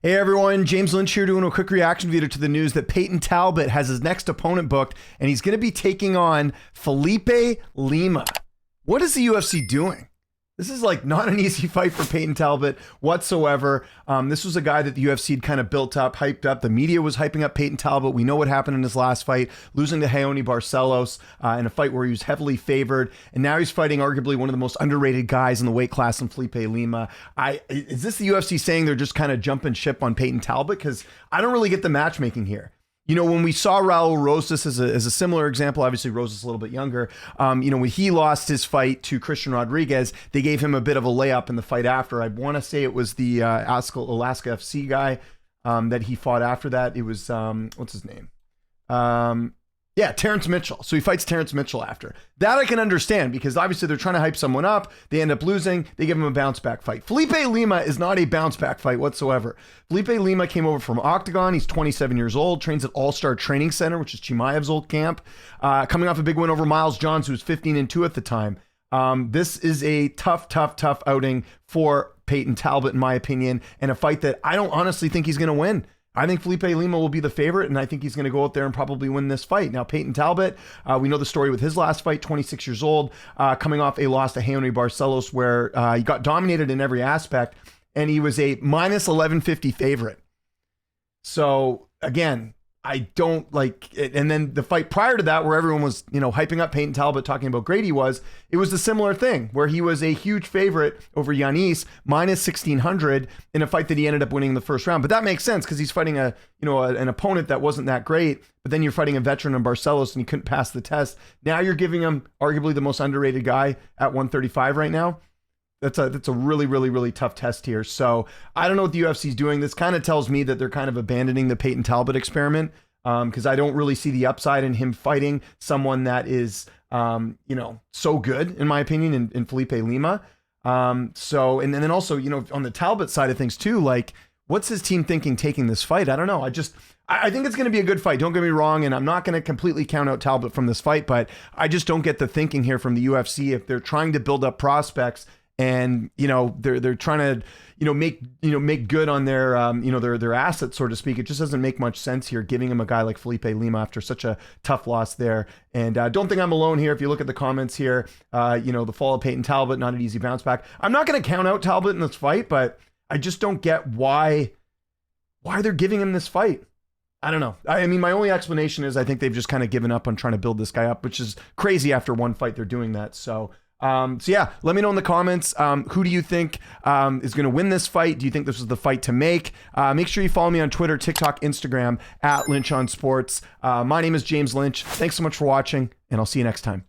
Hey everyone, James Lynch here doing a quick reaction video to the news that Payton Talbott has his next opponent booked and he's going to be taking on Felipe Lima. What is the UFC doing? This is like not an easy fight for Payton Talbott whatsoever. This was a guy that the UFC had kind of built up, hyped up. The media was hyping up Payton Talbott. We know what happened in his last fight, losing to Raoni Barcelos in a fight where he was heavily favored. And now he's fighting arguably one of the most underrated guys in the weight class in Felipe Lima. Is this the UFC saying they're just kind of jumping ship on Payton Talbott? Because I don't really get the matchmaking here. You know, when we saw Raul Rosas as a similar example, obviously Rosas a little bit younger, you know, when he lost his fight to Christian Rodriguez, they gave him a bit of a layup in the fight after. I want to say it was the Alaska FC guy that he fought after that. It was, what's his name? Yeah, Terrence Mitchell. So he fights Terrence Mitchell after. That I can understand because obviously they're trying to hype someone up. They end up losing. They give him a bounce back fight. Felipe Lima is not a bounce back fight whatsoever. Felipe Lima came over from Octagon. He's 27 years old, trains at All-Star Training Center, which is Chimaev's old camp. Coming off a big win over Miles Johns, who was 15-2 at the time. This is a tough outing for Payton Talbott, in my opinion, and a fight that I don't honestly think he's going to win. I think Felipe Lima will be the favorite, and I think he's going to go out there and probably win this fight. Now, Payton Talbott, we know the story with his last fight, 26 years old, coming off a loss to Raoni Barcelos, where he got dominated in every aspect, and he was a minus 1150 favorite. So, again, I don't like it. And then the fight prior to that, where everyone was, you know, hyping up Payton Talbott, talking about great he was, it was a similar thing where he was a huge favorite over Yanis, minus 1600 in a fight that he ended up winning in the first round. But that makes sense because he's fighting an opponent that wasn't that great, but then you're fighting a veteran in Barcelos and he couldn't pass the test. Now you're giving him arguably the most underrated guy at 135 right now. That's a really tough test here. So I don't know what the UFC is doing. This kind of tells me that they're kind of abandoning the Payton Talbott experiment because I don't really see the upside in him fighting someone that is, you know, so good, in my opinion, in Felipe Lima. And then also, you know, on the Talbott side of things too, like what's his team thinking taking this fight? I don't know. I think it's going to be a good fight. Don't get me wrong. And I'm not going to completely count out Talbott from this fight, but I just don't get the thinking here from the UFC if they're trying to build up prospects. And, you know, they're trying to, make good on their, their assets, so to speak. It just doesn't make much sense here, giving him a guy like Felipe Lima after such a tough loss there. And don't think I'm alone here. If you look at the comments here, the fall of Payton Talbott, not an easy bounce back. I'm not going to count out Talbott in this fight, but I just don't get why they're giving him this fight. I don't know. I mean, my only explanation is I think they've just kind of given up on trying to build this guy up, which is crazy after one fight they're doing that. So yeah, let me know in the comments, who do you think is going to win this fight? Do you think this is the fight to make? Make sure you follow me on Twitter, TikTok, Instagram, @LynchOnSports. My name is James Lynch. Thanks so much for watching, and I'll see you next time.